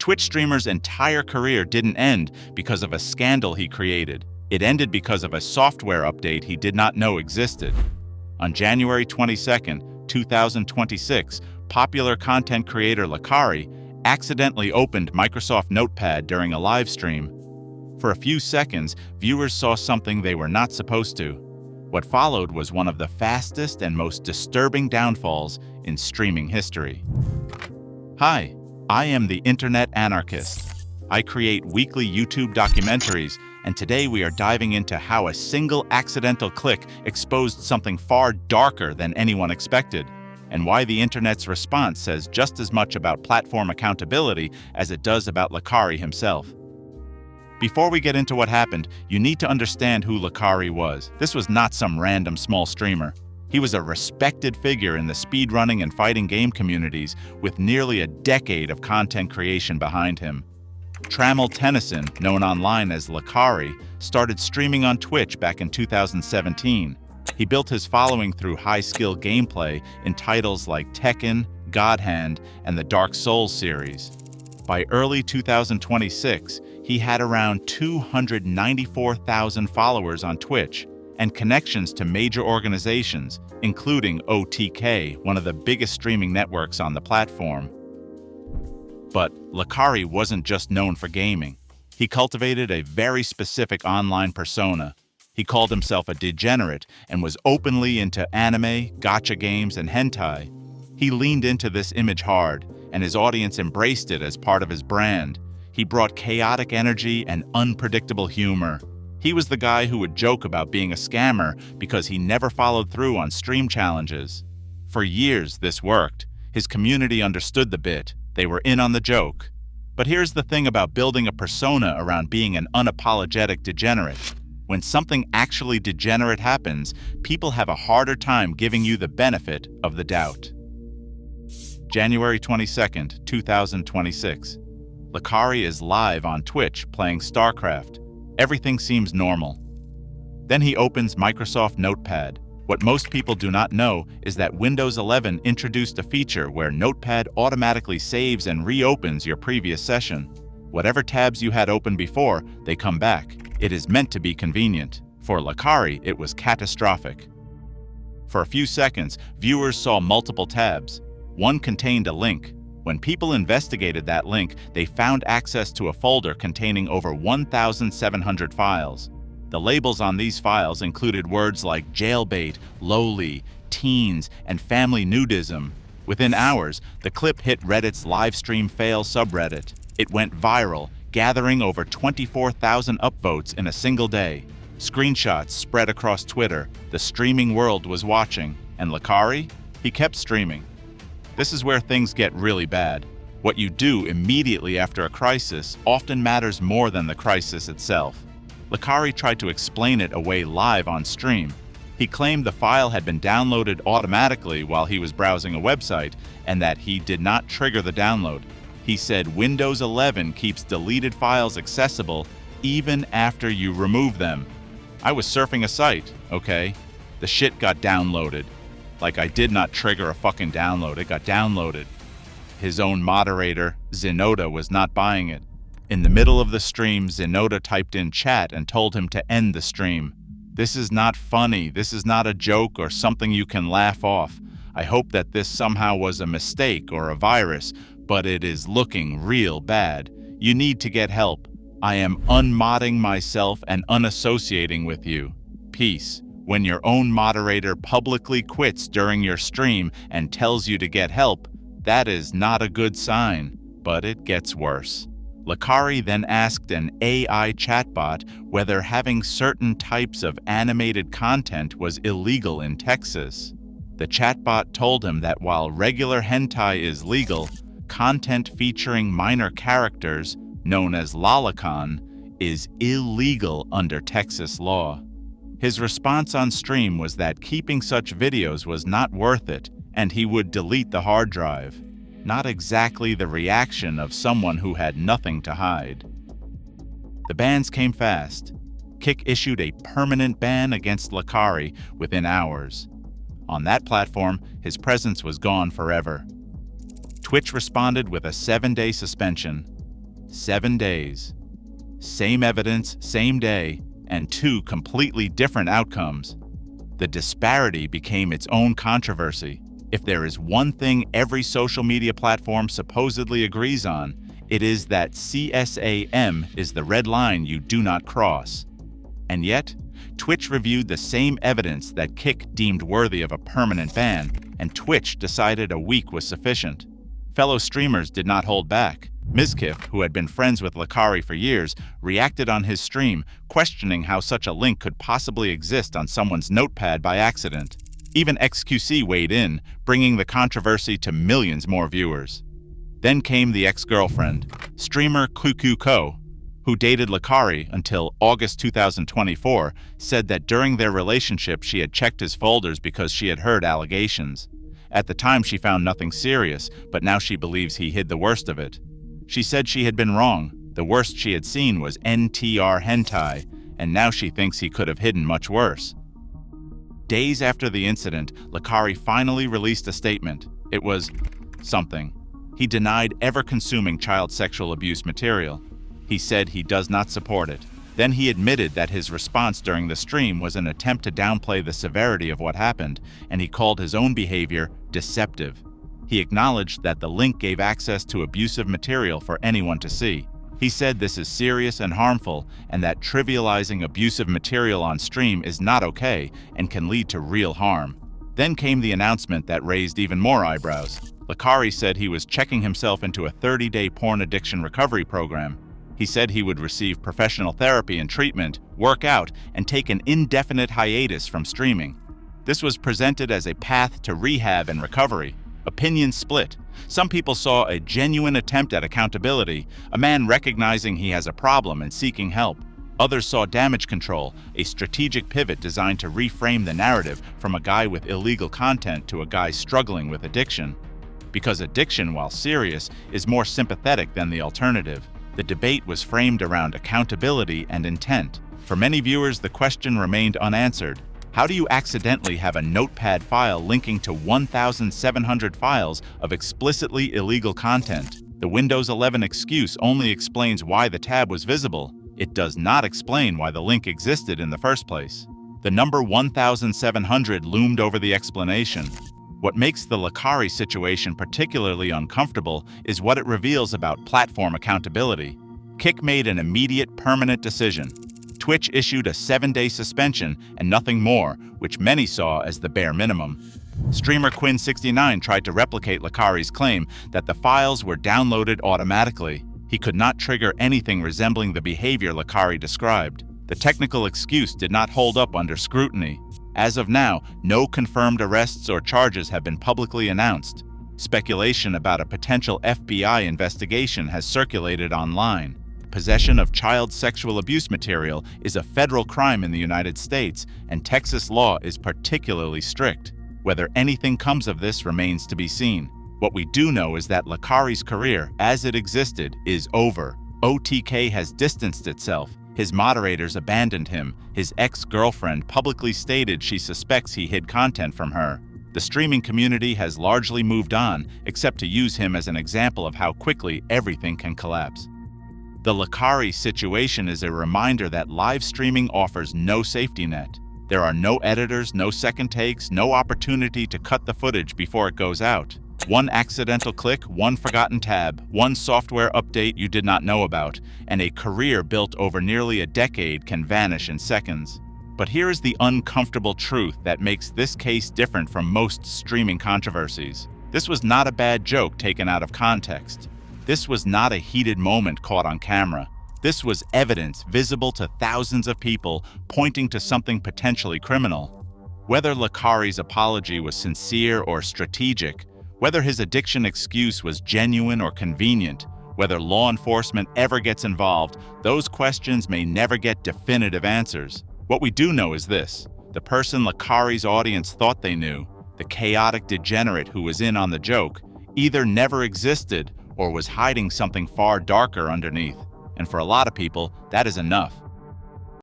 Twitch streamer's entire career didn't end because of a scandal he created. It ended because of a software update he did not know existed. On January 22, 2026, popular content creator Lacari accidentally opened Microsoft Notepad during a live stream. For a few seconds, viewers saw something they were not supposed to. What followed was one of the fastest and most disturbing downfalls in streaming history. Hi, I am the Internet Anarchist. I create weekly YouTube documentaries, and today we are diving into how a single accidental click exposed something far darker than anyone expected, and why the internet's response says just as much about platform accountability as it does about Lacari himself. Before we get into what happened, you need to understand who Lacari was. This was not some random small streamer. He was a respected figure in the speedrunning and fighting game communities with nearly a decade of content creation behind him. Trammell Tennyson, known online as Lacari, started streaming on Twitch back in 2017. He built his following through high-skill gameplay in titles like Tekken, God Hand, and the Dark Souls series. By early 2026, he had around 294,000 followers on Twitch and connections to major organizations, including OTK, one of the biggest streaming networks on the platform. But Lacari wasn't just known for gaming. He cultivated a very specific online persona. He called himself a degenerate and was openly into anime, gacha games, and hentai. He leaned into this image hard, and his audience embraced it as part of his brand. He brought chaotic energy and unpredictable humor. He was the guy who would joke about being a scammer because he never followed through on stream challenges. For years, this worked. His community understood the bit. They were in on the joke. But here's the thing about building a persona around being an unapologetic degenerate. When something actually degenerate happens, people have a harder time giving you the benefit of the doubt. January 22, 2026. Lacari is live on Twitch playing StarCraft. Everything seems normal. Then he opens Microsoft Notepad. What most people do not know is that Windows 11 introduced a feature where Notepad automatically saves and reopens your previous session. Whatever tabs you had open before, they come back. It is meant to be convenient. For Lacari, it was catastrophic. For a few seconds, viewers saw multiple tabs. One contained a link. When people investigated that link, they found access to a folder containing over 1,700 files. The labels on these files included words like jailbait, lowly, teens, and family nudism. Within hours, the clip hit Reddit's livestream fail subreddit. It went viral, gathering over 24,000 upvotes in a single day. Screenshots spread across Twitter. The streaming world was watching. And Lacari? He kept streaming. This is where things get really bad. What you do immediately after a crisis often matters more than the crisis itself. Lacari tried to explain it away live on stream. He claimed the file had been downloaded automatically while he was browsing a website and that he did not trigger the download. He said Windows 11 keeps deleted files accessible even after you remove them. I was surfing a site, okay? The shit got downloaded. Like I did not trigger a fucking download, it got downloaded. His own moderator, Zenoda, was not buying it. In the middle of the stream, Zenoda typed in chat and told him to end the stream. This is not funny, this is not a joke or something you can laugh off. I hope that this somehow was a mistake or a virus, but it is looking real bad. You need to get help. I am unmodding myself and unassociating with you. Peace. When your own moderator publicly quits during your stream and tells you to get help, that is not a good sign, but it gets worse. Lacari then asked an AI chatbot whether having certain types of animated content was illegal in Texas. The chatbot told him that while regular hentai is legal, content featuring minor characters, known as lolicon, is illegal under Texas law. His response on stream was that keeping such videos was not worth it, and he would delete the hard drive. Not exactly the reaction of someone who had nothing to hide. The bans came fast. Kick issued a permanent ban against Lacari within hours. On that platform, his presence was gone forever. Twitch responded with a 7-day suspension. 7 days. Same evidence, same day, and two completely different outcomes. The disparity became its own controversy. If there is one thing every social media platform supposedly agrees on, it is that CSAM is the red line you do not cross. And yet, Twitch reviewed the same evidence that Kick deemed worthy of a permanent ban, and Twitch decided a week was sufficient. Fellow streamers did not hold back. Mizkif, who had been friends with Lacari for years, reacted on his stream, questioning how such a link could possibly exist on someone's notepad by accident. Even XQC weighed in, bringing the controversy to millions more viewers. Then came the ex-girlfriend, streamer QQCo, who dated Lacari until August 2024, said that during their relationship she had checked his folders because she had heard allegations. At the time she found nothing serious, but now she believes he hid the worst of it. She said she had been wrong. The worst she had seen was NTR hentai, and now she thinks he could have hidden much worse. Days after the incident, Lacari finally released a statement. It was something. He denied ever consuming child sexual abuse material. He said he does not support it. Then he admitted that his response during the stream was an attempt to downplay the severity of what happened, and he called his own behavior deceptive. He acknowledged that the link gave access to abusive material for anyone to see. He said this is serious and harmful, and that trivializing abusive material on stream is not okay and can lead to real harm. Then came the announcement that raised even more eyebrows. Lacari said he was checking himself into a 30-day porn addiction recovery program. He said he would receive professional therapy and treatment, work out, and take an indefinite hiatus from streaming. This was presented as a path to rehab and recovery. Opinions split. Some people saw a genuine attempt at accountability, a man recognizing he has a problem and seeking help. Others saw damage control, a strategic pivot designed to reframe the narrative from a guy with illegal content to a guy struggling with addiction. Because addiction, while serious, is more sympathetic than the alternative. The debate was framed around accountability and intent. For many viewers, the question remained unanswered. How do you accidentally have a notepad file linking to 1,700 files of explicitly illegal content? The Windows 11 excuse only explains why the tab was visible. It does not explain why the link existed in the first place. The number 1,700 loomed over the explanation. What makes the Lacari situation particularly uncomfortable is what it reveals about platform accountability. Kick made an immediate, permanent decision. Twitch issued a 7-day suspension and nothing more, which many saw as the bare minimum. Streamer Quinn69 tried to replicate Lacari's claim that the files were downloaded automatically. He could not trigger anything resembling the behavior Lacari described. The technical excuse did not hold up under scrutiny. As of now, no confirmed arrests or charges have been publicly announced. Speculation about a potential FBI investigation has circulated online. Possession of child sexual abuse material is a federal crime in the United States, and Texas law is particularly strict. Whether anything comes of this remains to be seen. What we do know is that Lacari's career, as it existed, is over. OTK has distanced itself. His moderators abandoned him. His ex-girlfriend publicly stated she suspects he hid content from her. The streaming community has largely moved on, except to use him as an example of how quickly everything can collapse. The Lacari situation is a reminder that live streaming offers no safety net. There are no editors, no second takes, no opportunity to cut the footage before it goes out. One accidental click, one forgotten tab, one software update you did not know about, and a career built over nearly a decade can vanish in seconds. But here is the uncomfortable truth that makes this case different from most streaming controversies. This was not a bad joke taken out of context. This was not a heated moment caught on camera. This was evidence visible to thousands of people pointing to something potentially criminal. Whether Lacari's apology was sincere or strategic, whether his addiction excuse was genuine or convenient, whether law enforcement ever gets involved, those questions may never get definitive answers. What we do know is this: the person Lacari's audience thought they knew, the chaotic degenerate who was in on the joke, either never existed or was hiding something far darker underneath. And for a lot of people, that is enough.